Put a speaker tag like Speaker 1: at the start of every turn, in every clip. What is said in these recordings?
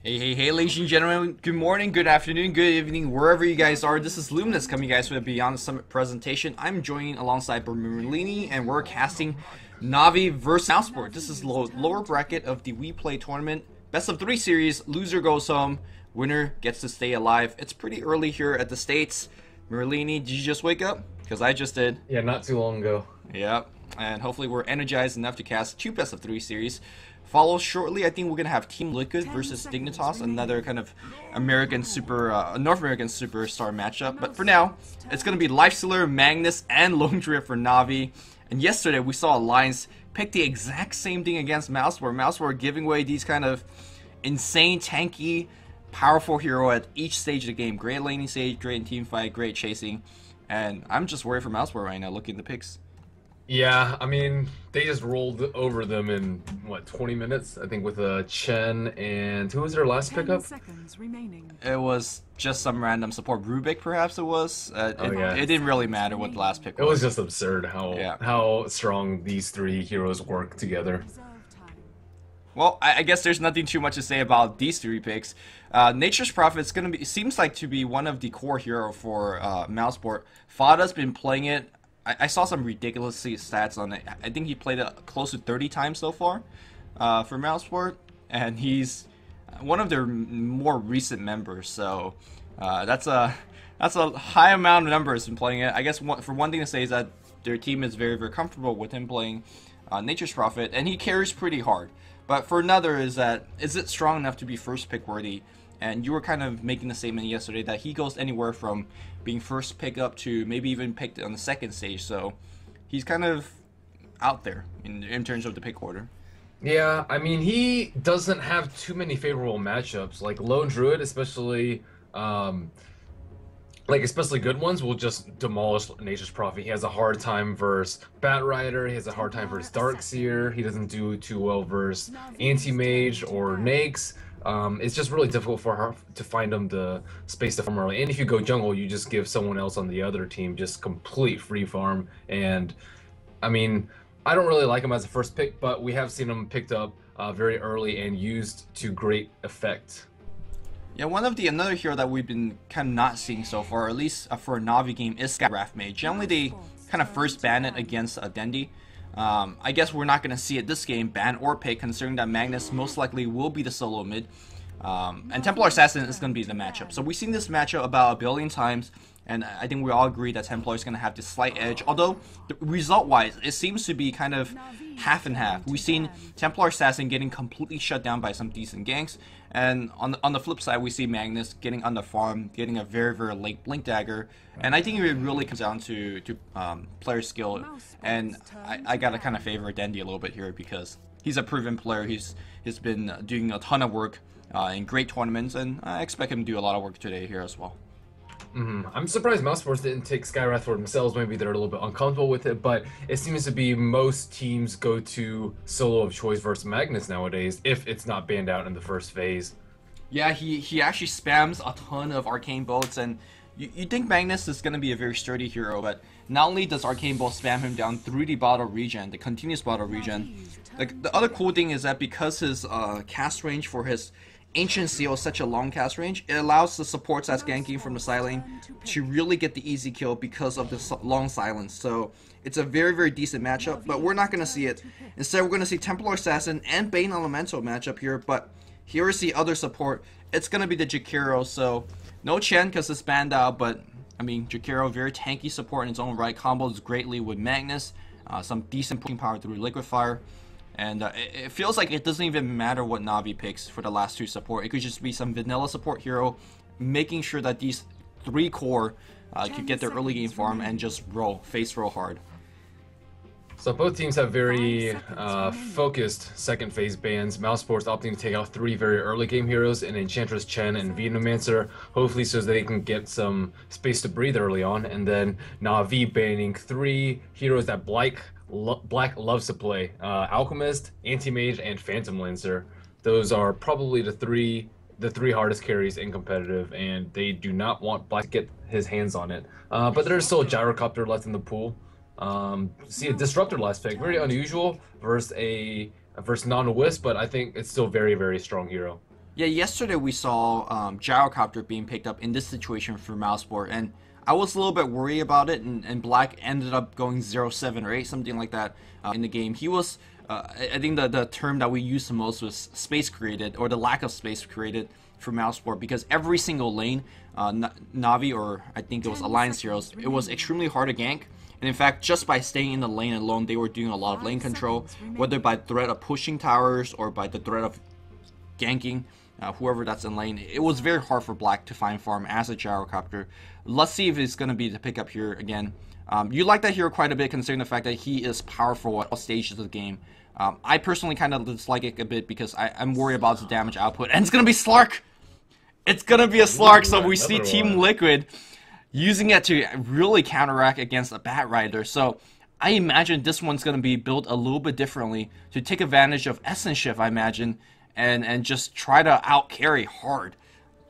Speaker 1: Hey, ladies and gentlemen, good morning, good afternoon, good evening, wherever you guys are. This is Luminous coming, guys, with a Beyond the Summit presentation. I'm joining alongside Bermelini, and we're casting Navi vs. Mousport. This is lower bracket of the We Play tournament. Best of 3 series, loser goes home, winner gets to stay alive. It's pretty early here at the States. Merlini, did you just wake up? Because I just did.
Speaker 2: Yeah, not too long ago.
Speaker 1: Yep, and hopefully we're energized enough to cast 2 best of 3 series. Follow shortly, I think we're gonna have Team Liquid versus Dignitas, another kind of American North American superstar matchup. But for now, it's gonna be Lifestealer, Magnus, and Lone Drift for Navi. And yesterday we saw Alliance pick the exact same thing against Mousport. Mousport giving away these kind of insane, tanky, powerful hero at each stage of the game. Great laning stage, great in team fight, great chasing, and I'm just worried for Mousport right now. Looking at the picks.
Speaker 2: Yeah, I mean, they just rolled over them in, what, 20 minutes? I think with Chen and who was their last pickup?
Speaker 1: It was just some random support. Rubik, perhaps it was. It didn't really matter what the last pick was.
Speaker 2: It was just absurd how strong these 3 heroes work together.
Speaker 1: Well, I guess there's nothing too much to say about these 3 picks. Nature's Prophet seems like to be one of the core hero for Mousport. Fada's been playing it. I saw some ridiculous stats on it. I think he played it close to 30 times so far for Mousport, and he's one of their more recent members. So that's a high amount of numbers in playing it. I guess for one thing to say is that their team is very, very comfortable with him playing Nature's Prophet, and he carries pretty hard. But for another is it strong enough to be first pick worthy? And you were kind of making the statement yesterday that he goes anywhere from being first pick up to maybe even picked on the second stage. So he's kind of out there in terms of the pick order.
Speaker 2: Yeah, I mean, he doesn't have too many favorable matchups. Like Lone Druid, especially good ones, will just demolish Nature's Prophet. He has a hard time versus Bat Rider. He has a hard time versus Darkseer. He doesn't do too well versus Anti-Mage or Nakes. It's just really difficult for her to find him the space to farm early. And if you go jungle, you just give someone else on the other team just complete free farm. And I mean, I don't really like him as a first pick, but we have seen him picked up very early and used to great effect.
Speaker 1: Yeah, another hero that we've been kind of not seeing so far, at least for a Navi game, is Wrath Mage. Generally, they kind of first ban it against Dendi. I guess we're not going to see it this game, ban or pick, considering that Magnus most likely will be the solo mid. And Templar Assassin is going to be the matchup. So we've seen this matchup about a billion times, and I think we all agree that Templar is going to have this slight edge. Although, result-wise, it seems to be kind of half and half. We've seen Templar Assassin getting completely shut down by some decent ganks, and on the flip side, we see Magnus getting on the farm, getting a very, very late Blink Dagger. And I think it really comes down to player skill, and I gotta kind of favor Dendi a little bit here because he's a proven player. He's been doing a ton of work in great tournaments, and I expect him to do a lot of work today here as well.
Speaker 2: I'm surprised Mousport didn't take Skywrath for themselves. Maybe they're a little bit uncomfortable with it, but it seems to be most teams go to solo of choice versus Magnus nowadays if it's not banned out in the first phase.
Speaker 1: Yeah, he actually spams a ton of Arcane Bolts, and you think Magnus is going to be a very sturdy hero, but not only does Arcane Bolt spam him down through the bottle regen, the continuous bottle regen, the other cool thing is that because his cast range for his Ancient Seal is such a long cast range, it allows the supports that's ganking from the side lane to really get the easy kill because of the long silence. So it's a very, very decent matchup, but we're not going to see it. Instead, we're going to see Templar Assassin and Bane Elemental matchup here, but here is the other support. It's going to be the Jakiro, so no Chen because it's banned out, but I mean, Jakiro, very tanky support in its own right, combos greatly with Magnus, some decent pushing power through Liquid Fire. And it feels like it doesn't even matter what Navi picks for the last 2 support. It could just be some vanilla support hero, making sure that these 3 core could get their early game farm and just face roll hard.
Speaker 2: So both teams have very focused second phase bans. Mousport's opting to take out 3 very early game heroes in Enchantress, Chen, and Venomancer, hopefully so they can get some space to breathe early on. And then Navi banning 3 heroes that Black loves to play. Alchemist, Anti-Mage, and Phantom Lancer. Those are probably the three hardest carries in competitive, and they do not want Black to get his hands on it. But there's still a Gyrocopter left in the pool. See a Disruptor last pick, very unusual versus non-Wisp, but I think it's still very, very strong hero.
Speaker 1: Yeah, yesterday we saw Gyrocopter being picked up in this situation for Mouseport, and I was a little bit worried about it, and Black ended up going 0-7 or 8, something like that in the game. He was, I think the term that we used the most was space created, or the lack of space created for Mouseport, because every single lane, Navi, or I think it was Alliance Heroes, it was extremely hard to gank. And in fact, just by staying in the lane alone, they were doing a lot of lane control, whether by threat of pushing towers or by the threat of ganking whoever that's in lane. It was very hard for Black to find farm as a Gyrocopter. Let's see if it's going to be the pickup here again. You like that hero quite a bit, considering the fact that he is powerful at all stages of the game. I personally kind of dislike it a bit because I'm worried about the damage output. And it's going to be Slark! It's going to be a Slark, so we see Team Liquid using it to really counteract against a Bat Rider. So I imagine this one's going to be built a little bit differently to take advantage of Essence Shift, I imagine, and just try to out-carry hard.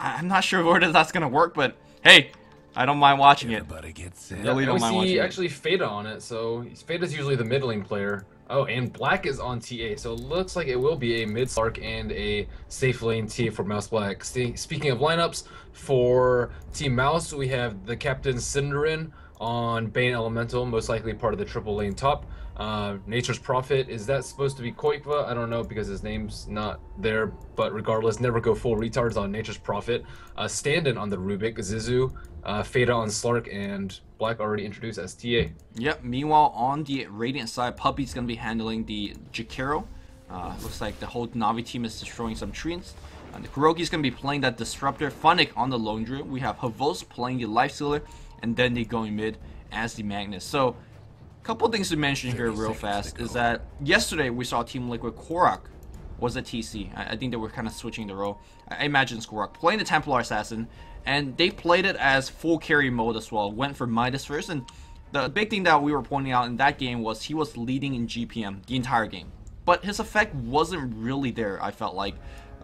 Speaker 1: I'm not sure where that's going to work, but hey, I don't mind watching it.
Speaker 2: Really don't mind watching it. Actually Fada on it, so Fada's usually the mid lane player. Oh, and Black is on TA, so it looks like it will be a mid Slark and a safe lane TA for Mouse Black. Speaking of lineups, for Team Mouse, we have the Captain Cinderin on Bane Elemental, most likely part of the triple lane top. Nature's Prophet, is that supposed to be Koikva? I don't know because his name's not there, but regardless, never go full retards on Nature's Prophet. Stand-in on the Rubik, Zizu, Fada on Slark, and Black already introduced as TA.
Speaker 1: Yep, meanwhile on the Radiant side, Puppy's going to be handling the Jakiro. Looks like the whole Navi team is destroying some trees. The Kuroki's going to be playing that Disruptor. Funnick on the Lone Druid. We have Havos playing the Lifestealer, and then they going mid as the Magnus. So, couple things to mention here real fast is that yesterday we saw Team Liquid Korok was a TC. I think they were kind of switching the role. I imagine it's Korok playing the Templar Assassin, and they played it as full carry mode as well. Went for Midas first, and the big thing that we were pointing out in that game was he was leading in GPM the entire game. But his effect wasn't really there, I felt like.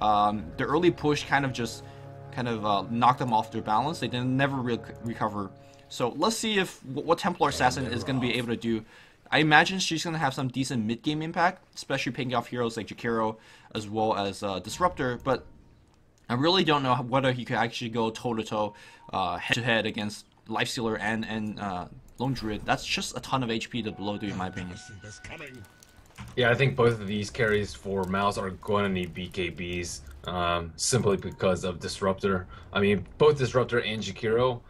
Speaker 1: The early push kind of knocked them off their balance. They didn't never recover. So let's see if what Templar Assassin is going to be able to do. I imagine she's going to have some decent mid-game impact, especially picking off heroes like Jakiro as well as Disruptor, but I really don't know whether he could actually go toe-to-toe, head-to-head against Lifestealer and Lone Druid. That's just a ton of HP to blow through, in my opinion.
Speaker 2: Yeah, I think both of these carries for Mouse are going to need BKBs, simply because of Disruptor. I mean, both Disruptor and Jakiro,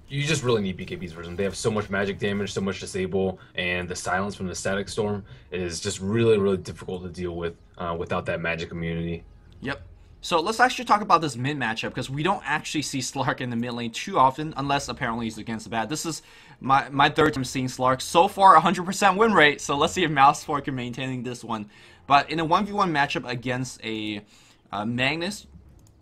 Speaker 2: you just really need BKBs for them. They have so much magic damage, so much disable, and the silence from the Static Storm is just really, really difficult to deal with without that magic immunity.
Speaker 1: Yep. So let's actually talk about this mid matchup, because we don't actually see Slark in the mid lane too often, unless apparently he's against the bad. This is my third time seeing Slark. So far, 100% win rate, so let's see if Mouseport can maintain this one. But in a 1v1 matchup against a Magnus,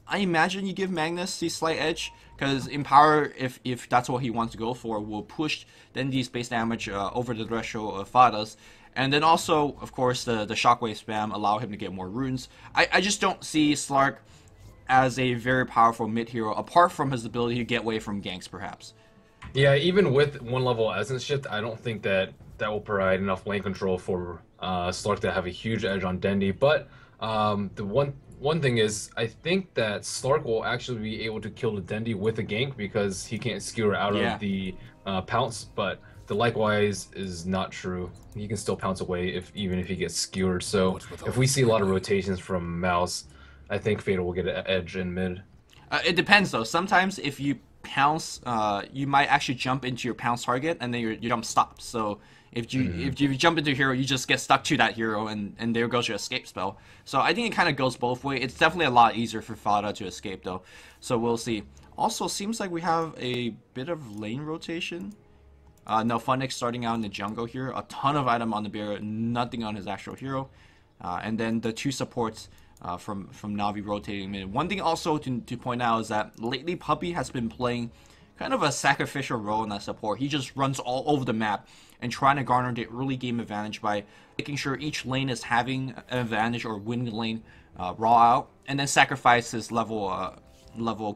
Speaker 1: I imagine you give Magnus the slight edge, because in power, if that's what he wants to go for, will push then the base damage over the threshold of Fadas. And then also, of course, the Shockwave spam allow him to get more runes. I just don't see Slark as a very powerful mid hero, apart from his ability to get away from ganks, perhaps.
Speaker 2: Yeah, even with one level Essence Shift, I don't think that will provide enough lane control for Slark to have a huge edge on Dendi. But the one thing is, I think that Slark will actually be able to kill the Dendi with a gank because he can't skewer out of the pounce, but the likewise is not true. He can still pounce away even if he gets skewered. So if we see a lot of rotations from Mouse, I think Fatal will get an edge in mid.
Speaker 1: It depends though. Sometimes if you pounce, you might actually jump into your pounce target and then your jump stops. So if you jump into a hero, you just get stuck to that hero, and there goes your escape spell. So I think it kind of goes both ways. It's definitely a lot easier for Fada to escape though. So we'll see. Also, seems like we have a bit of lane rotation. No, Funnick starting out in the jungle here. A ton of item on the bear, nothing on his actual hero. And then the two supports from Navi rotating mid. One thing also to point out is that lately Puppy has been playing kind of a sacrificial role in that support. He just runs all over the map and trying to garner the early game advantage by making sure each lane is having an advantage or winning the lane raw out, and then sacrifice his level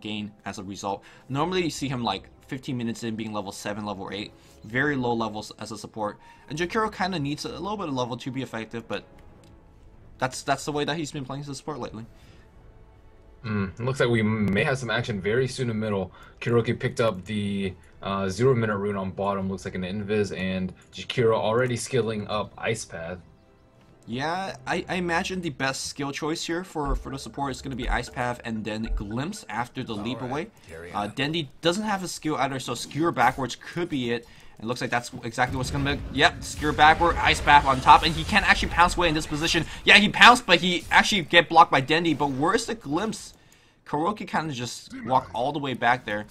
Speaker 1: gain as a result. Normally you see him like 15 minutes in being level 7, level 8. Very low levels as a support. And Jakiro kind of needs a little bit of level to be effective, but that's the way that he's been playing as a support lately.
Speaker 2: Looks like we may have some action very soon in middle. Kuroki picked up the 0-minute rune on bottom, looks like an invis, and Jakiro already skilling up Ice Path.
Speaker 1: Yeah, I imagine the best skill choice here for the support is going to be Ice Path and then Glimpse after the leap away. Dendi doesn't have a skill either, so Skewer backwards could be it. It looks like that's exactly what's going to be. Yep, Skewer backward, Ice Path on top, and he can't actually pounce away in this position. Yeah, he pounced, but he actually get blocked by Dendi, but where's the Glimpse? Kuroki kind of just walk all the way back there,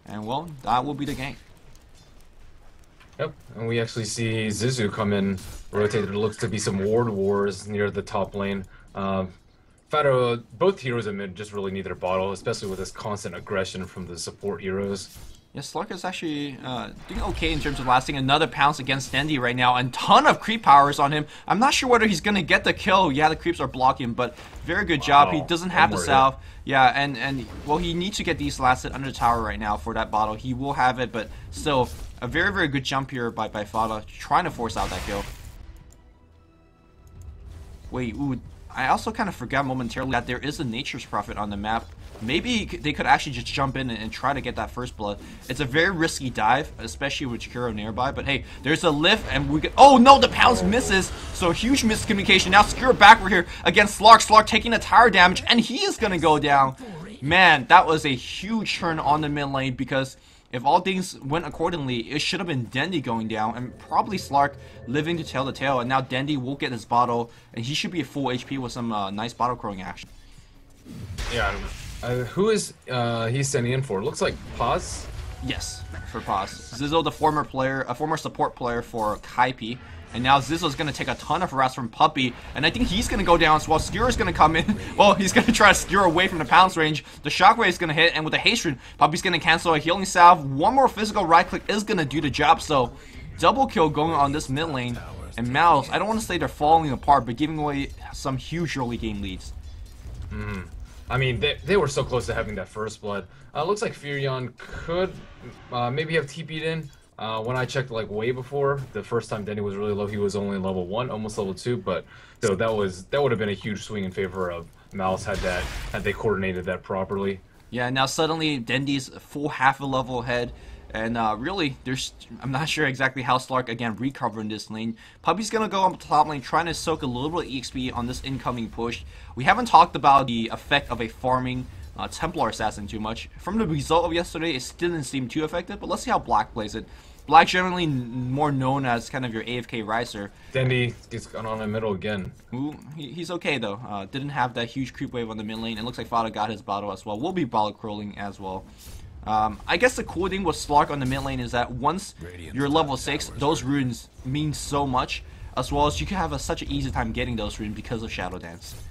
Speaker 1: and well, that will be the game.
Speaker 2: Yep, and we actually see Zizu come in, rotated. It looks to be some ward wars near the top lane. Fado, both heroes in mid just really need their bottle, especially with this constant aggression from the support heroes.
Speaker 1: Yeah, Slark is actually doing okay in terms of lasting. Another pounce against Dendi right now, and ton of creep powers on him. I'm not sure whether he's going to get the kill. Yeah, the creeps are blocking, but very good job. He doesn't have the salve. Yeah, and well, he needs to get these lasted under the tower right now for that bottle. He will have it, but still, a very, very good jump here by Fada, trying to force out that kill. Wait, ooh, I also kind of forgot momentarily that there is a Nature's Prophet on the map. Maybe they could actually just jump in and try to get that first blood. It's a very risky dive, especially with Chikuro nearby. But hey, there's a lift, and we get. Oh no, the pounce misses. So huge miscommunication. Now Skiro backward here against Slark. Slark taking the tower damage, and he is gonna go down. Man, that was a huge turn on the mid lane because if all things went accordingly, it should have been Dendi going down and probably Slark living to tell the tale. And now Dendi will get his bottle, and he should be at full HP with some nice bottle crowing action.
Speaker 2: Yeah. Who is he standing in for? Looks like Paz?
Speaker 1: Yes, for Paz. Zizzo, the former player, a former support player for Kaipi. And now Zizzo's going to take a ton of harass from Puppy. And I think he's going to go down as well. Skewer's going to come in. Well, he's going to try to skewer away from the pounce range. The shockwave is going to hit. And with the haste rune, Puppy's going to cancel a healing salve. One more physical right click is going to do the job. So, double kill going on this mid lane. And Mouz, I don't want to say they're falling apart, but giving away some huge early game leads.
Speaker 2: I mean, they were so close to having that first blood. Looks like Furion could maybe have TP'd in. When I checked like way before, the first time Denny was really low, he was only level 1, almost level 2, but so that would have been a huge swing in favor of Mouz had they coordinated that properly.
Speaker 1: Yeah, now suddenly Dendi's full half a level ahead. And really, I'm not sure exactly how Slark, again, recovering this lane. Puppy's going to go up the top lane, trying to soak a little bit of EXP on this incoming push. We haven't talked about the effect of a farming Templar Assassin too much. From the result of yesterday, it still didn't seem too effective, but let's see how Black plays it. Black generally more known as kind of your AFK riser.
Speaker 2: Dendi gets gone on the middle again.
Speaker 1: Ooh, he's okay though. Didn't have that huge creep wave on the mid lane. It looks like Fada got his bottle as well. We'll be bottle crawling as well. I guess the cool thing with Slark on the mid lane is that once you're level 6, those runes mean so much, as well as you can have such an easy time getting those runes because of Shadow Dance.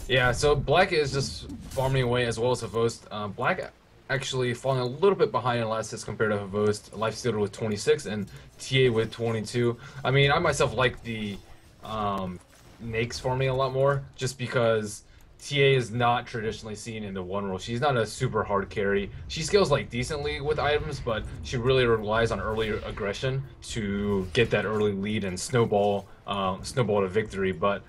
Speaker 2: Yeah, so Black is just farming away as well as Havost. Black actually falling a little bit behind in last hits compared to Havost. Lifestealer with 26 and TA with 22. I mean, I myself like the Nake's farming a lot more, just because TA is not traditionally seen in the one role. She's not a super hard carry. She scales like decently with items, but she really relies on early aggression to get that early lead and snowball to victory. But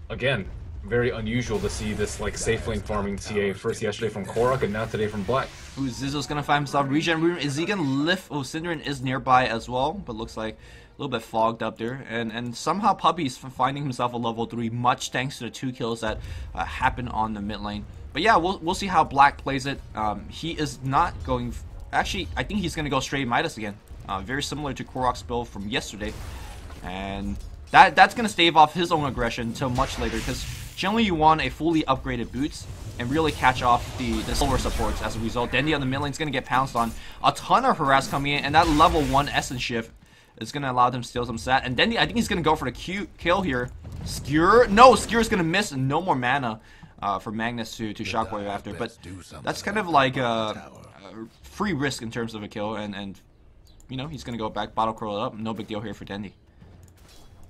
Speaker 2: again, very unusual to see this like safe lane farming TA first yesterday from Korok and now today from Black.
Speaker 1: Ooh, Zizzo's gonna find himself regen rune. Is he gonna lift? Oh, Synderen is nearby as well, but looks like a little bit fogged up there, and somehow Puppy's finding himself a level 3, much thanks to the 2 kills that happened on the mid lane. But yeah, we'll see how Black plays it. He is not going. Actually, I think he's gonna go straight Midas again. Very similar to Korok's build from yesterday, and that's gonna stave off his own aggression until much later, because generally you want a fully upgraded boots and really catch off the silver supports as a result. Dendi on the mid lane is gonna get pounced on. A ton of harass coming in, and that level 1 essence shift is going to allow them to steal some stat. And then I think he's going to go for the kill here. Skewer? No, Skewer's going to miss. No more mana for Magnus to shockwave after. But that's kind of like a free risk in terms of a kill. And you know, he's going to go back, bottle curl it up. No big deal here for Dendi.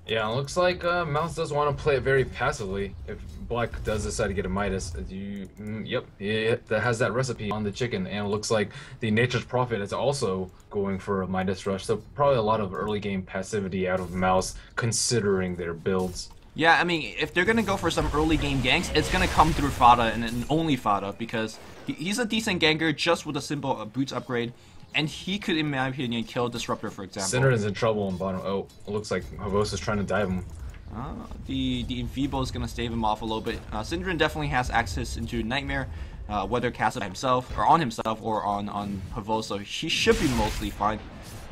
Speaker 2: Yeah, it looks like Mouz does want to play it very passively. If Black does decide to get a Midas, yep, that has that recipe on the chicken, and it looks like the Nature's Prophet is also going for a Midas rush. So probably a lot of early game passivity out of Mouz, considering their builds.
Speaker 1: Yeah, I mean, if they're gonna go for some early game ganks, it's gonna come through Fada and only Fada, because he's a decent ganker just with a simple boots upgrade, and he could, in my opinion, kill Disruptor, for example.
Speaker 2: Syndera's in trouble in bottom. Oh, it looks like Havosa's trying to dive him.
Speaker 1: The Invibo is gonna stave him off a little bit. Synderen definitely has access into Nightmare, whether cast it himself or on Havosa. He should be mostly fine.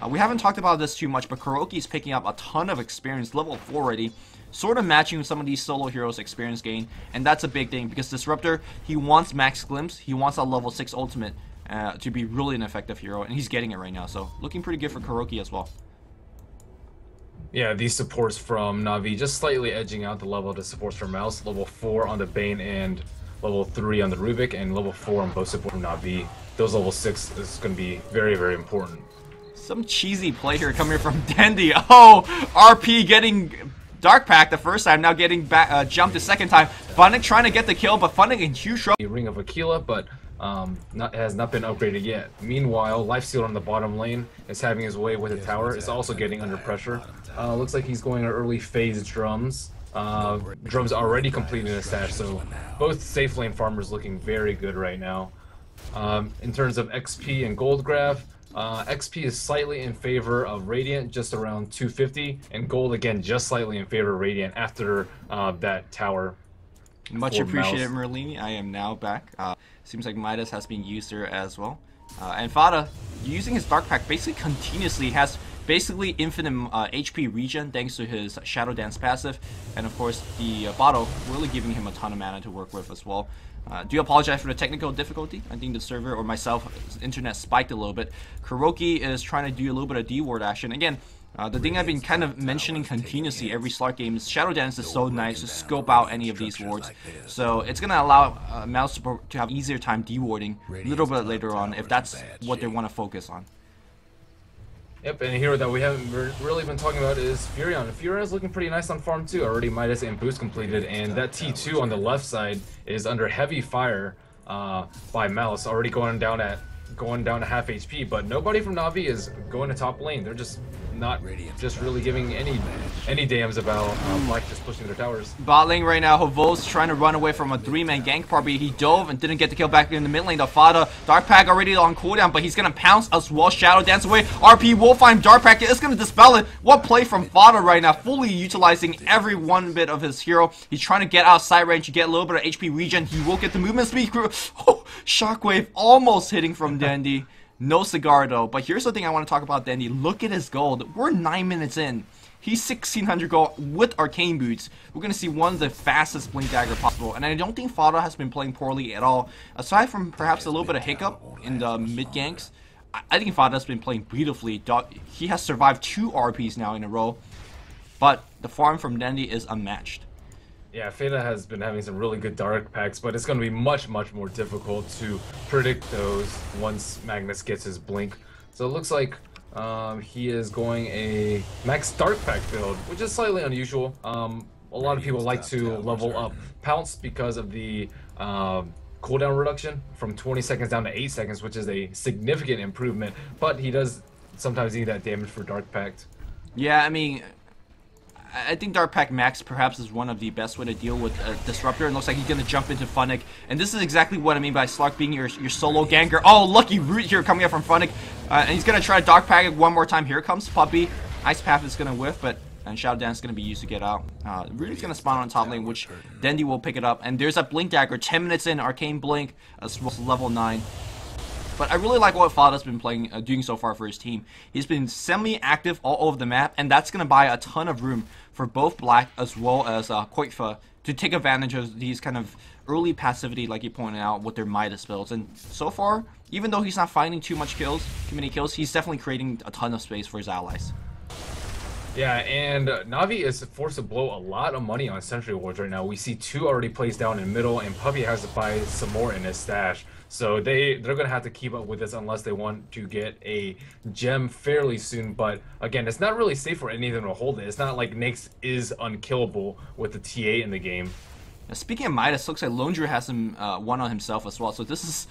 Speaker 1: We haven't talked about this too much, but Kuroki's picking up a ton of experience, level 4 already, sort of matching some of these solo heroes' experience gain, and that's a big thing because Disruptor, he wants max glimpse, he wants a level 6 ultimate to be really an effective hero, and he's getting it right now, so looking pretty good for Kuroki as well.
Speaker 2: Yeah, these supports from Na'Vi just slightly edging out the level of the supports from Mouz. Level 4 on the Bane and level 3 on the Rubik, and level 4 on both support from Na'Vi. Those level 6 is going to be very, very important.
Speaker 1: Some cheesy play here coming from Dandy. Oh, RP getting Dark Pack the first time, now getting back jumped the second time. Funnick trying to get the kill, but Funnick in huge trouble.
Speaker 2: Ring of Aquila, but has not been upgraded yet. Meanwhile, Lifesteal on the bottom lane is having his way with the tower. Is also getting under pressure. Looks like he's going to early phase drums. Drums already completed in a stash, so both safe lane farmers looking very good right now. In terms of XP and gold graph, XP is slightly in favor of Radiant, just around 250, and gold again just slightly in favor of Radiant after that tower.
Speaker 1: Much appreciated, Merlini. I am now back. Seems like Midas has been used there as well. And Fada, using his Dark Pack basically continuously, has basically infinite HP regen thanks to his Shadow Dance passive, and of course the bottle really giving him a ton of mana to work with as well. Do apologize for the technical difficulty. I think the server or myself, internet spiked a little bit. Kuroki is trying to do a little bit of D-ward action. Again, the thing I've been kind of mentioning continuously every Slark game is Shadow Dance is so nice to scope out any of these wards. So it's going to allow Mouz to have easier time D-warding a little bit later on if that's what they want to focus on.
Speaker 2: Yep, and a hero that we haven't really been talking about is Furion. Furion's looking pretty nice on farm too. Already Midas and boost completed, and that T2 on the left side is under heavy fire by Mouz, already going down to half HP. But nobody from Na'Vi is going to top lane. They're just not really giving any dams about Black just pushing their towers.
Speaker 1: Bot lane right now, Havos trying to run away from a 3-man gank party. He dove and didn't get the kill back in the mid lane. The Fada, Dark Pack already on cooldown, but he's gonna pounce as well. Shadow Dance away. RP will find Dark Pack. It's gonna dispel it. What play from Fada right now, fully utilizing every one bit of his hero. He's trying to get outside range to get a little bit of HP regen. He will get the movement speed. Oh, Shockwave almost hitting from Dandy. No cigar though, but here's the thing I want to talk about Dandy. Look at his gold. We're 9 minutes in. He's 1600 gold with Arcane Boots. We're going to see one of the fastest Blink Dagger possible, and I don't think Fada has been playing poorly at all. Aside from perhaps a little bit of hiccup in the mid ganks, I think Fada's been playing beautifully. He has survived 2 RPs now in a row, but the farm from Dandy is unmatched.
Speaker 2: Yeah, Fada has been having some really good Dark Packs, but it's going to be much more difficult to predict those once Magnus gets his Blink. So it looks like he is going a max Dark Pack build, which is slightly unusual. A lot of people like to level up Pounce because of the cooldown reduction from 20 seconds down to 8 seconds, which is a significant improvement, but he does sometimes need that damage for Dark Pact.
Speaker 1: Yeah, I mean, I think Dark Pack Max perhaps is one of the best way to deal with Disruptor, and looks like he's going to jump into Funnick. And this is exactly what I mean by Slark being your solo ganker. Oh, lucky root here coming up from Funnick. And he's going to try to Dark Pack it one more time. Here comes Puppy. Ice Path is going to whiff, and Shadow Dance is going to be used to get out. Root's going to spawn on top lane, which Dandy will pick it up. And there's a Blink Dagger, 10 minutes in, Arcane Blink, as well as level 9. But I really like what Fada's been doing so far for his team. He's been semi-active all over the map, and that's going to buy a ton of room for both Black as well as Koitfa to take advantage of these kind of early passivity, like you pointed out, with their Midas builds. And so far, even though he's not finding too many kills, he's definitely creating a ton of space for his allies.
Speaker 2: Yeah, and Na'Vi is forced to blow a lot of money on Sentry Wards right now. We see 2 already placed down in middle, and Puppy has to buy some more in his stash. So they're going to have to keep up with this unless they want to get a gem fairly soon. But again, it's not really safe for any of them to hold it. It's not like Nyx is unkillable with the TA in the game.
Speaker 1: Now, speaking of Midas, looks like Lone Drew has some one on himself as well. So this is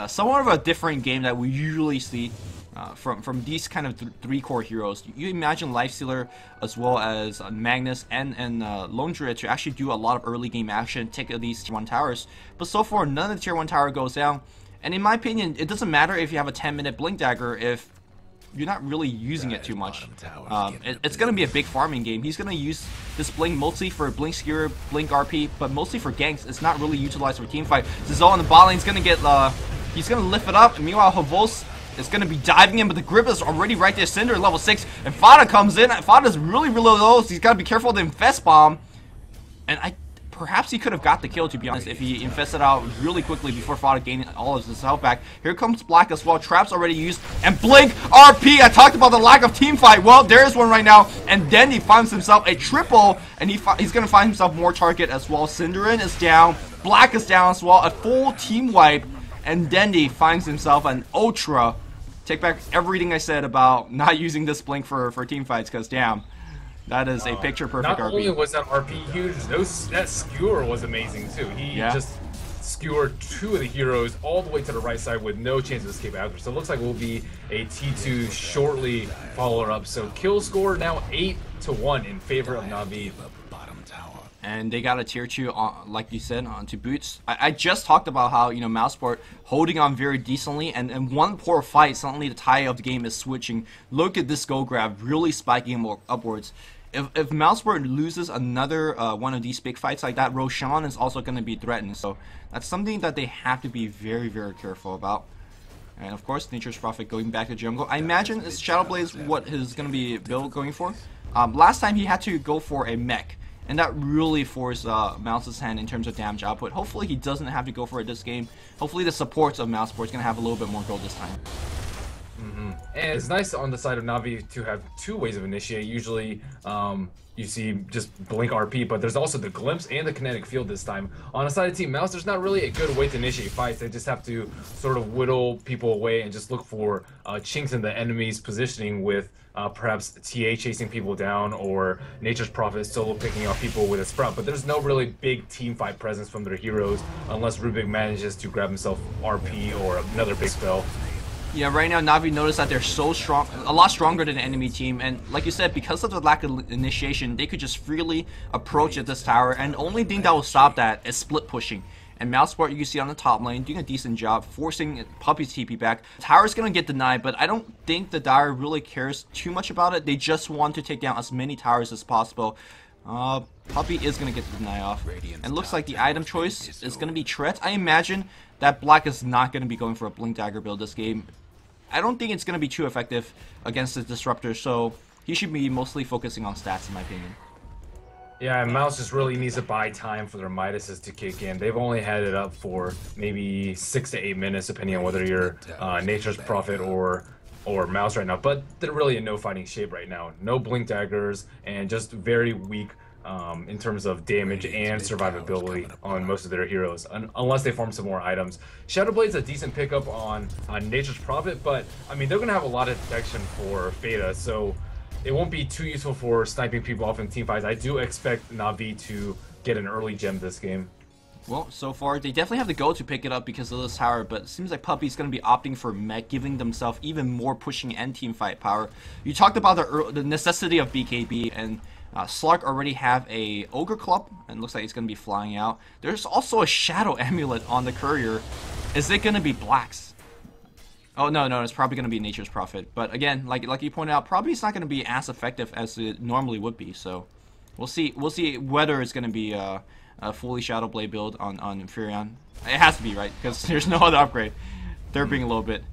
Speaker 1: somewhat of a different game that we usually see from these kind of three core heroes. You imagine Lifestealer as well as Magnus and Lone Druid to actually do a lot of early game action, take these tier 1 towers. But so far, none of the tier 1 tower goes down. And in my opinion, it doesn't matter if you have a 10-minute Blink Dagger if you're not really using it too much. It's going to be a big farming game. He's going to use this Blink mostly for Blink Skewer, Blink RP, but mostly for ganks. It's not really utilized for teamfight. Zizou on the bot lane is going to get, he's going to lift it up. Meanwhile, Havos is going to be diving in, but the grip is already right there. Cinder level 6, and Fada comes in. Fada's really low, so he's got to be careful of the Infest Bomb. And perhaps he could have got the kill, to be honest, if he infested out really quickly before Fada gained all of his health back. Here comes Black as well. Trap's already used. And Blink RP. I talked about the lack of team fight. Well, there is one right now. And then he finds himself a triple. And he's going to find himself more target as well. Cinderin is down. Black is down as well. A full team wipe. And Dendi finds himself an Ultra. Take back everything I said about not using this Blink for team fights, because damn. That is a picture-perfect RP.
Speaker 2: Not only was that RP huge, that skewer was amazing too. He just skewered 2 of the heroes all the way to the right side with no chance of escape after. So it looks like it will be a T2 shortly follower up. So kill score now 8-1 in favor of Na'Vi.
Speaker 1: And they got a tier 2, like you said, onto Boots. I just talked about how, you know, Mouseport holding on very decently, and one poor fight, suddenly the tide of the game is switching. Look at this gold grab, really spiking him upwards. If Mouseport loses another one of these big fights like that, Roshan is also going to be threatened. So that's something that they have to be very careful about. And of course, Nature's Prophet going back to jungle. I imagine this Shadowblade is what is going to be build going for. Last time he had to go for a mech. And that really forced Mouse's hand in terms of damage output. Hopefully he doesn't have to go for it this game. Hopefully the supports of Mouseport is going to have a little bit more gold this time.
Speaker 2: And it's nice on the side of Na'Vi to have 2 ways of initiate. Usually you see just Blink RP, but there's also the Glimpse and the Kinetic Field this time. On the side of Team Mouse, there's not really a good way to initiate fights. They just have to sort of whittle people away and just look for chinks in the enemy's positioning with perhaps TA chasing people down or Nature's Prophet solo picking off people with a Sprout. But there's no really big team fight presence from their heroes unless Rubik manages to grab himself RP or another big spell.
Speaker 1: Yeah, right now Na'Vi notice that they're so strong, a lot stronger than the enemy team, and like you said, because of the lack of initiation, they could just freely approach at this tower, and the only thing that will stop that is split pushing. And Mouseport, you can see on the top lane, doing a decent job, forcing Puppy's TP back. Tower's gonna get denied, but I don't think the Dire really cares too much about it. They just want to take down as many towers as possible. Puppy is gonna get the deny off. And looks like the item choice is gonna be Treads. I imagine that Black is not gonna be going for a Blink Dagger build this game. I don't think it's going to be too effective against the Disruptor, so he should be mostly focusing on stats, in my opinion.
Speaker 2: Yeah, and Mouse just really needs to buy time for their Midases to kick in. They've only had it up for maybe 6 to 8 minutes, depending on whether you're Nature's Prophet or Mouse right now. But they're really in no fighting shape right now. No Blink Daggers, and just very weak in terms of damage and survivability on most of their heroes, unless they farm some more items. Shadowblade's a decent pickup on Nature's Prophet, but I mean they're gonna have a lot of detection for Fada, so it won't be too useful for sniping people off in teamfights. I do expect Na'Vi to get an early gem this game.
Speaker 1: Well, so far they definitely have the go to pick it up because of this tower, but it seems like Puppy's going to be opting for mech, giving themselves even more pushing and team fight power. You talked about the necessity of BKB, and Slark already have a Ogre Club, and looks like it's going to be flying out. There's also a Shadow Amulet on the Courier. Is it going to be Black's? Oh, no, it's probably going to be Nature's Prophet. But again, like you pointed out, probably it's not going to be as effective as it normally would be. So we'll see whether it's going to be a fully Shadow Blade build on Furion. It has to be, right? Because there's no other upgrade. They're being a little bit.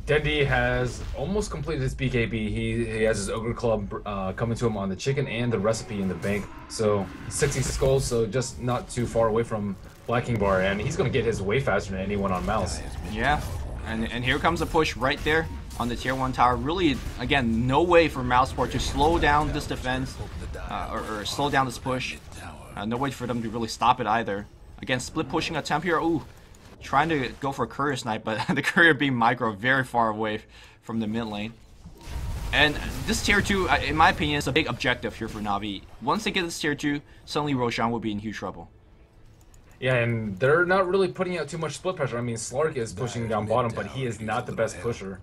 Speaker 2: Dendi has almost completed his BKB. He has his Ogre Club coming to him on the chicken and the recipe in the bank. So 66 gold, so just not too far away from Black King Bar, and he's going to get his way faster than anyone on Mouse.
Speaker 1: Yeah, and here comes a push right there on the tier 1 tower. Really, again, no way for Mouseport to slow down this defense or slow down this push. No way for them to really stop it either. Again, split pushing attempt here. Ooh. Trying to go for a Courier snipe, but the Courier being micro very far away from the mid lane. And this tier 2, in my opinion, is a big objective here for Na'Vi. Once they get this tier 2, suddenly Roshan will be in huge trouble.
Speaker 2: Yeah, and they're not really putting out too much split pressure. I mean, Slark is pushing down bottom, but he is not the best pusher.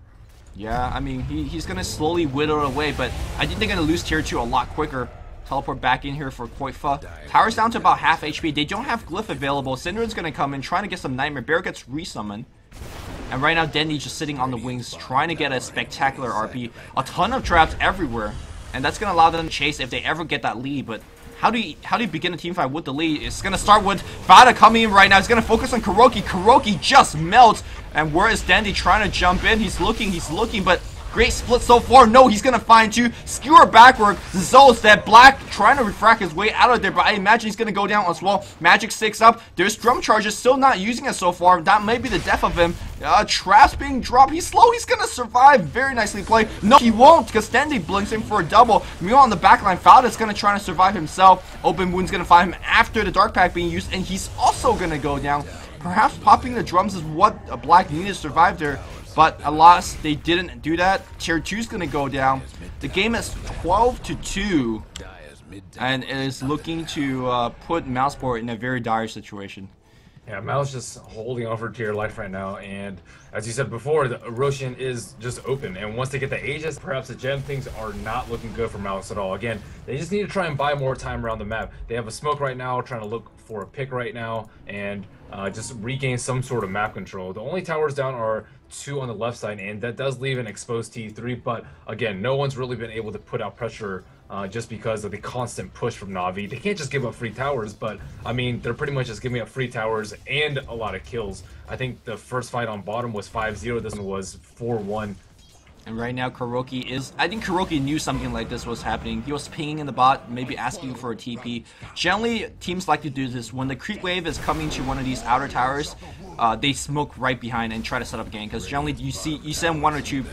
Speaker 1: Yeah, I mean, he's going to slowly whittle away, but I think they're going to lose tier 2 a lot quicker. Teleport back in here for Koifa. Tower's down to about half HP. They don't have Glyph available. Syndra's going to come in, trying to get some Nightmare. Bear gets resummoned. And right now, Dendy just sitting on the wings, trying to get a spectacular RP. A ton of traps everywhere. And that's going to allow them to chase if they ever get that lead. But how do you begin a team fight with the lead? It's going to start with Vada coming in right now. He's going to focus on Kuroki. Kuroki just melts. And where is Dendy trying to jump in? He's looking, but great split so far. No, he's going to find two. Skewer backward. Zol's dead. Black trying to refract his way out of there, but I imagine he's going to go down as well. Magic 6 up. There's Drum Charges still not using it so far. That may be the death of him. Traps being dropped. He's slow. He's going to survive. Very nicely played. No, he won't, because Dendy blinks in for a double. Meanwhile, on the backline, Falda's going to try to survive himself. Open Wound's going to find him after the Dark Pack being used, and he's also going to go down. Perhaps popping the drums is what a Black needed to survive there. But alas, they didn't do that. Tier 2 is going to go down. The game is 12-2. And it is looking to put Mouzeport in a very dire situation.
Speaker 2: Yeah, Mouz just holding on for tier life right now, and as you said before, the Roshan is just open, and once they get the Aegis, perhaps the gem, things are not looking good for Mouz at all. Again, they just need to try and buy more time around the map. They have a smoke right now, trying to look for a pick right now, and just regain some sort of map control. The only towers down are 2 on the left side, and that does leave an exposed T3, but again, no one's really been able to put out pressure just because of the constant push from Na'Vi. They can't just give up free towers, but I mean, they're pretty much just giving up free towers and a lot of kills. I think the first fight on bottom was 5-0, this one was 4-1.
Speaker 1: And right now, I think Kuroki knew something like this was happening. He was pinging in the bot, maybe asking for a TP. Generally, teams like to do this. When the creep wave is coming to one of these outer towers, they smoke right behind and try to set up a gang. Because generally, you send 1 or 2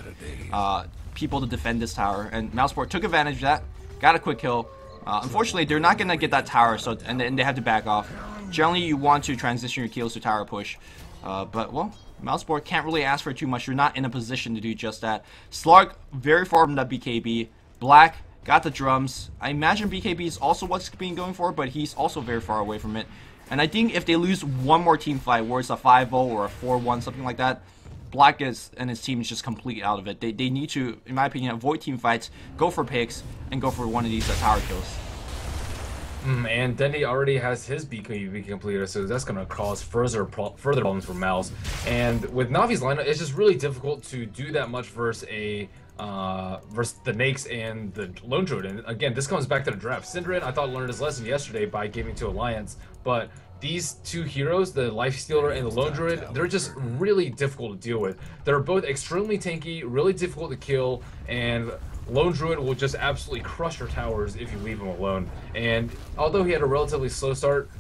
Speaker 1: people to defend this tower. And Mouzeport took advantage of that, got a quick kill. Unfortunately, they're not going to get that tower, so and they have to back off. Generally, you want to transition your kills to tower push. But, well, Mouzeport can't really ask for too much. You're not in a position to do just that. Slark, very far from that BKB. Black, got the drums. I imagine BKB is also what's being going for, but he's also very far away from it. And I think if they lose one more team fight, where it's a 5-0 or a 4-1, something like that, Black and his team is just completely out of it. They need to, in my opinion, avoid team fights, go for picks, and go for one of these tower kills.
Speaker 2: And Dendy already has his BKB completed, so that's going to cause further problems for Mouz. And with Navi's lineup, it's just really difficult to do that much versus the Nakes and the Lone Druid. And again, this comes back to the draft. Synderen, I thought, learned his lesson yesterday by giving to Alliance, but these 2 heroes, the Lifestealer and the Lone Druid, they're just really difficult to deal with. They're both extremely tanky, really difficult to kill, and Lone Druid will just absolutely crush your towers if you leave him alone. And although he had a relatively slow start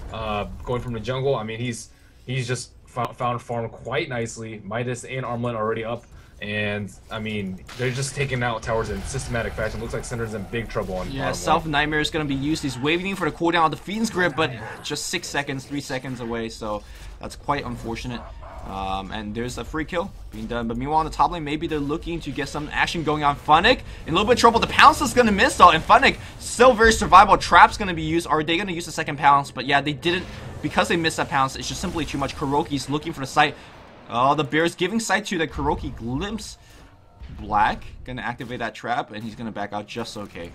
Speaker 2: going from the jungle, I mean, he's just found farm quite nicely. Midas and Armlet already up. And, I mean, they're just taking out towers in systematic fashion. Looks like Synder's in big trouble on
Speaker 1: yeah, Self Nightmare is going to be used. He's waiting for the cooldown of the Fiend's Grip, but just 6 seconds, 3 seconds away. So that's quite unfortunate. And there's a free kill being done. But meanwhile, on the top lane, maybe they're looking to get some action going on. Funnick in a little bit of trouble. The Pounce is going to miss, though. And Funnick, still very survivable. Trap's going to be used. Are they going to use the second Pounce? But yeah, they didn't. Because they missed that Pounce, it's just simply too much. Kuroki's looking for the sight. Oh, the Bear's giving sight to the Kuroki glimpse. Black going to activate that trap, and he's going to back out just okay.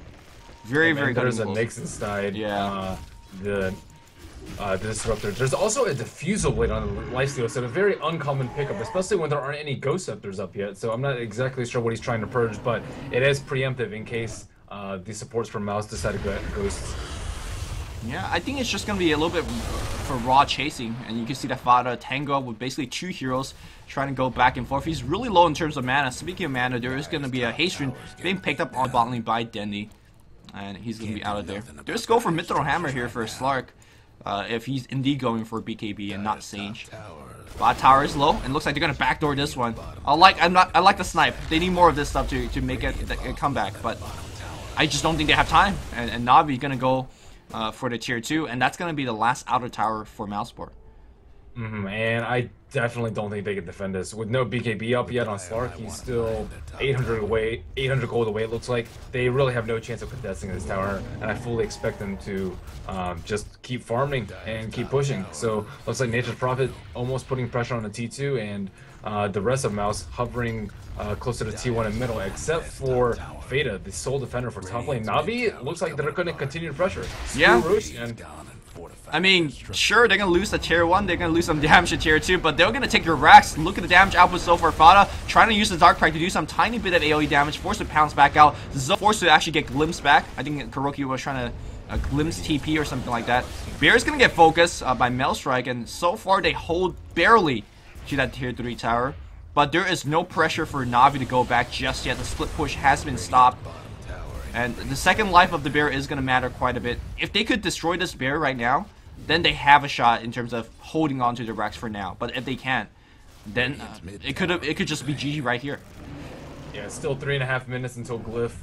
Speaker 1: Very good.
Speaker 2: There's a Nixon side.
Speaker 1: Yeah.
Speaker 2: The Disruptor. There's also a Diffusal Blade on the Lifesteal, so a very uncommon pickup, especially when there aren't any Ghost Scepters up yet. So I'm not exactly sure what he's trying to purge, but it is preemptive in case the supports from Mouz decide to go at Ghosts.
Speaker 1: Yeah, I think it's just going to be a little bit for raw chasing, and you can see that Fada Tango with basically 2 heroes trying to go back and forth. He's really low in terms of mana. Speaking of mana, there is going to be a haste rune being picked up on bot lane by Dendy, and he's going to be out of there. There's go for Mithril Hammer here for Slark, if he's indeed going for BKB and not Sage. Bot tower is low, and looks like they're going to backdoor this one. I like the snipe. They need more of this stuff to make it a comeback, but I just don't think they have time, and Navi is going to go for the tier 2, and that's going to be the last outer tower for Mouzeport.
Speaker 2: And I definitely don't think they can defend this. With no BKB up yet on Slark, he's still 800 away, 800 gold away, it looks like. They really have no chance of contesting this tower, and I fully expect them to just keep farming and keep pushing. So, looks like Nature's Prophet almost putting pressure on the T2, and the rest of Mouz hovering closer to T1 in middle, except for Feta, the sole defender for top lane. Na'Vi looks like they're going to continue to pressure.
Speaker 1: Yeah.
Speaker 2: Rosh, and
Speaker 1: I mean, sure, they're gonna lose the tier 1, they're gonna lose some damage to tier 2, but they're gonna take your racks. Look at the damage output so far. Fada trying to use the Dark Pride to do some tiny bit of AoE damage, forced to pounce back out. Zo forced to actually get glimpse back. I think Kuroki was trying to glimpse TP or something like that. Bear's gonna get focused by Maelstrike, and so far they hold barely to that tier 3 tower. But there is no pressure for Na'Vi to go back just yet. The split push has been stopped. And the second life of the bear is going to matter quite a bit. If they could destroy this bear right now, then they have a shot in terms of holding on to the racks for now. But if they can't, then it could just be GG right here.
Speaker 2: yeah, it's still 3.5 minutes until Glyph.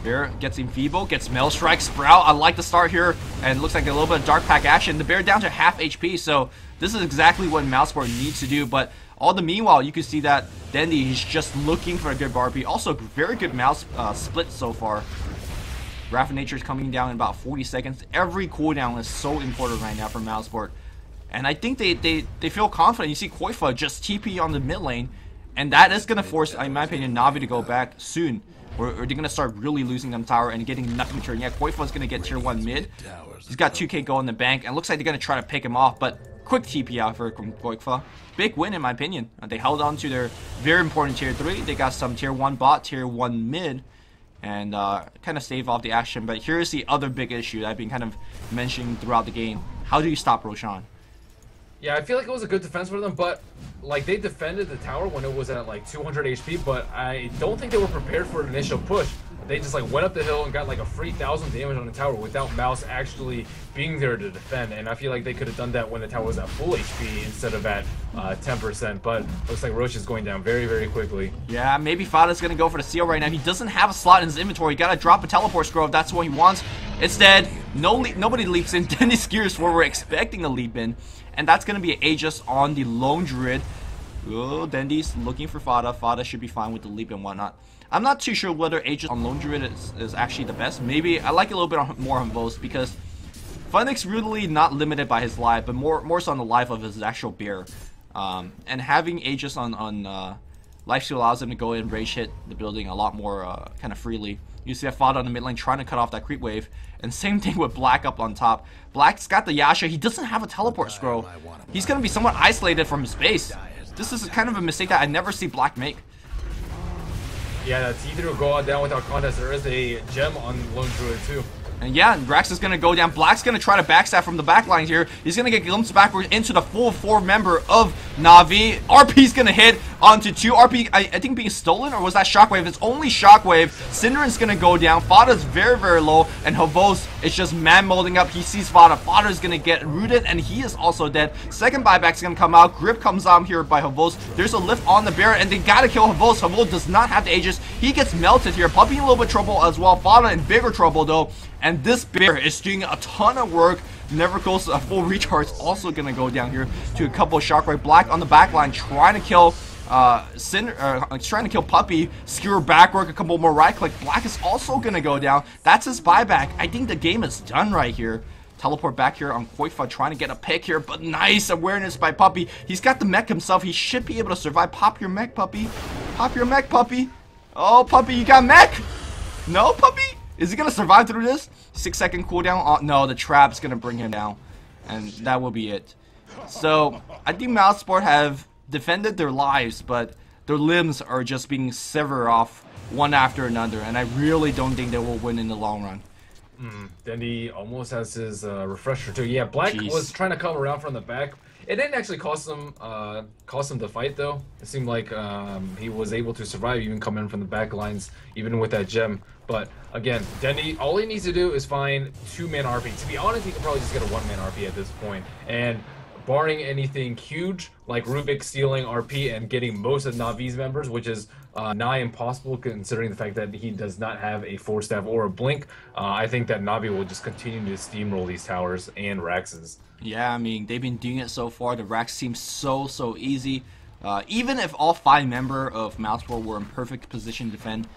Speaker 1: Bear gets Enfeeble, gets Maelstrike, Sprout. I like the start here, and it looks like a little bit of Dark Pack action. The bear down to half HP, so this is exactly what Mouseborn needs to do. But all the meanwhile, you can see that Dendi is just looking for a good RP. Also, very good mouse split so far. Wrath of Nature is coming down in about 40 seconds. Every cooldown is so important right now for Mouseport. And I think they feel confident. You see Koifa just TP on the mid lane, and that is going to force, in my opinion, Na'Vi to go back soon. Or they're going to start really losing them tower and getting nothing turn. Yeah, Koifa's going to get tier 1 mid. He's got 2k gold in the bank, and it looks like they're going to try to pick him off, but quick TP out for Koifa. Big win in my opinion. They held on to their very important tier 3. They got some tier 1 bot, tier 1 mid, and kind of stave off the action. But here's the other big issue that I've been kind of mentioning throughout the game. How do you stop Roshan?
Speaker 2: Yeah, I feel like it was a good defense for them, but like they defended the tower when it was at like 200 HP, but I don't think they were prepared for an initial push. They just like went up the hill and got like a free 1,000 damage on the tower without Mouz actually being there to defend. And I feel like they could have done that when the tower was at full HP instead of at 10%. But looks like Rosh is going down very, very quickly.
Speaker 1: Yeah, maybe Fada's gonna go for the seal right now. He doesn't have a slot in his inventory. He gotta drop a teleport scroll if that's what he wants. Instead, nobody leaps in. Dennis Gears where we're expecting a leap in. And that's gonna be an Aegis on the Lone Druid. Oh, Dendy's looking for Fada. Fada should be fine with the leap and whatnot. I'm not too sure whether Aegis on Lone Druid is actually the best. Maybe I like it a little bit more on Mouz because Funnick's really not limited by his life, but more so on the life of his actual bear. And having Aegis on life steal allows him to go and rage hit the building a lot more kind of freely. You see that Fada on the mid lane trying to cut off that creep wave. And same thing with Black up on top. Black's got the Yasha. He doesn't have a teleport scroll. He's going to be somewhat isolated from his base. This is kind of a mistake that I never see Black make.
Speaker 2: Yeah, that's either to go down without contest. There is a gem on Lone Druid too.
Speaker 1: And yeah, Rax is going to go down. Black's going to try to backstab from the back line here. He's going to get glimpsed backwards into the full 4 member of Na'Vi. RP's going to hit onto 2. RP, I think being stolen, or was that Shockwave? It's only Shockwave. Cinderin's going to go down. Fada's very, very low. And Havos is just man-molding up. He sees Fada. Fada's going to get rooted, and he is also dead. Second buyback's going to come out. Grip comes out here by Havos. There's a lift on the bear, and they got to kill Havos. Havos does not have the Aegis. He gets melted here. Puppy in a little bit of trouble as well. Fada in bigger trouble, though. And this bear is doing a ton of work. Never goes a full recharge. Also gonna go down here to a couple of Shockwave. Black on the back line trying to kill trying to kill Puppy. Skewer backwork, a couple more right click. Black is also gonna go down. That's his buyback. I think the game is done right here. Teleport back here on Koifa, trying to get a pick here, but nice awareness by Puppy. He's got the mech himself. He should be able to survive. Pop your mech, Puppy. Pop your mech, Puppy. Oh, Puppy, you got mech? No, Puppy? Is he going to survive through this? 6-second cooldown? Oh, no, the trap's going to bring him down. And that will be it. So, I think Mouseport have defended their lives, but their limbs are just being severed off one after another. And I really don't think they will win in the long run.
Speaker 2: Dendi almost has his refresher too. Yeah, Black was trying to come around from the back. It didn't actually cost him the fight though. It seemed like he was able to survive, even coming in from the back lines, even with that gem. But again, Dendi, all he needs to do is find 2-man RP. To be honest, he could probably just get a 1-man RP at this point. And barring anything huge, like Rubik stealing RP and getting most of Navi's members, which is nigh impossible considering the fact that he does not have a Force Staff or a Blink. I think that Navi will just continue to steamroll these towers and Raxes.
Speaker 1: Yeah, I mean, they've been doing it so far. The Rax seems so easy. Even if all 5 members of Mouseborn were in perfect position to defend,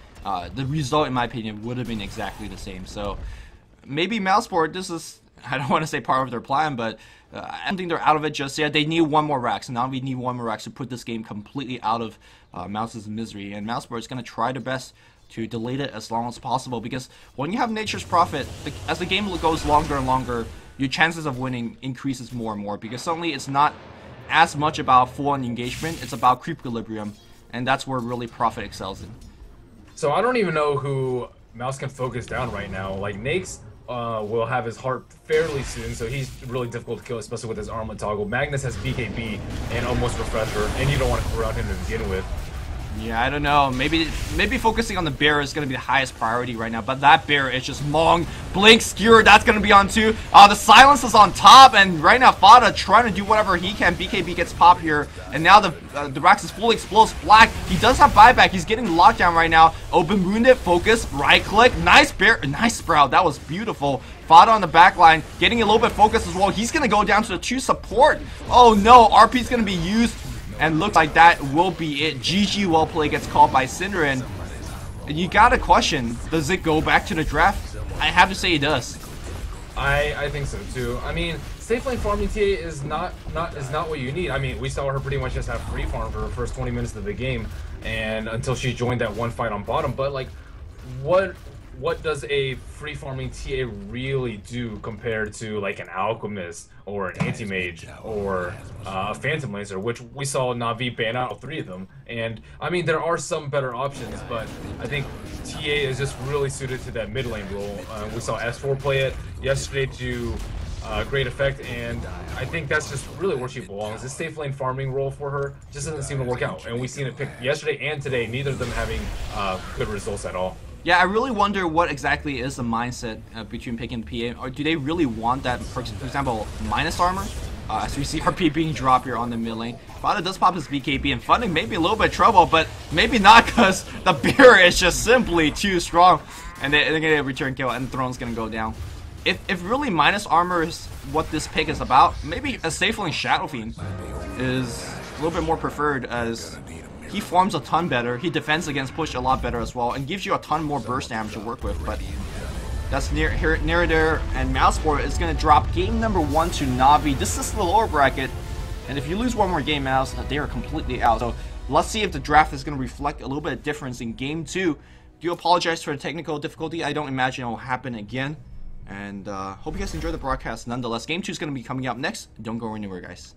Speaker 1: the result, in my opinion, would have been exactly the same. So maybe Mouseborn, this is, I don't want to say part of their plan, but I don't think they're out of it just yet. They need one more Rax, and now we need one more Rax to put this game completely out of Mouse's misery. And Mouseborn is going to try their best to delay it as long as possible, because when you have Nature's Prophet, as the game goes longer and longer, your chances of winning increases more and more, because suddenly it's not as much about full-on engagement, it's about creep equilibrium, and that's where really Prophet excels in.
Speaker 2: So I don't even know who Mouse can focus down right now. Like, Nake's will have his heart fairly soon, so he's really difficult to kill, especially with his armlet toggle. Magnus has BKB and almost Refresher, and you don't want to crowd him to begin with.
Speaker 1: Yeah, I don't know. Maybe focusing on the bear is going to be the highest priority right now. But that bear is just long. Blink, Skewer, that's going to be on too. The silence is on top. And right now, Fada trying to do whatever he can. BKB gets popped here. And now the Rax is fully exposed. Black, he does have buyback. He's getting lockdown right now. Open wounded, focus, right click. Nice bear, nice Sprout. That was beautiful. Fada on the back line, getting a little bit focused as well. He's going to go down to the 2 support. Oh no, RP is going to be used. And looks like that will be it. GG well play gets called by Synderen. And you gotta question, does it go back to the draft? I have to say it does.
Speaker 2: I think so too. I mean, safe lane farming TA is not what you need. I mean, we saw her pretty much just have free farm for the first 20 minutes of the game, and until she joined that one fight on bottom. But like, what does a free farming TA really do compared to like an Alchemist or an Anti-Mage or a Phantom Lancer, which we saw Na'Vi ban out all 3 of them. And I mean, there are some better options, but I think TA is just really suited to that mid lane role. We saw S4 play it yesterday to great effect, and I think that's just really where she belongs. This safe lane farming role for her just doesn't seem to work out, and we've seen it picked yesterday and today, neither of them having good results at all.
Speaker 1: Yeah, I really wonder what exactly is the mindset between picking the PA. Or do they really want that, for example, minus armor? As we see RP being dropped here on the mid lane. Fada does pop his BKB, and Funding may be a little bit of trouble, but maybe not, because the bear is just simply too strong. And they're going to return kill, and the throne's going to go down. If really minus armor is what this pick is about, maybe a safe lane Shadow Fiend is a little bit more preferred, as he farms a ton better, he defends against push a lot better as well, and gives you a ton more burst damage to work with. But that's near there, and Mouseborn is going to drop game number 1 to Navi. This is the lower bracket, and if you lose one more game, Mouse, they are completely out. So let's see if the draft is going to reflect a little bit of difference in game 2. Do apologize for the technical difficulty. I don't imagine it will happen again. And hope you guys enjoy the broadcast nonetheless. Game 2 is going to be coming up next. Don't go anywhere, guys.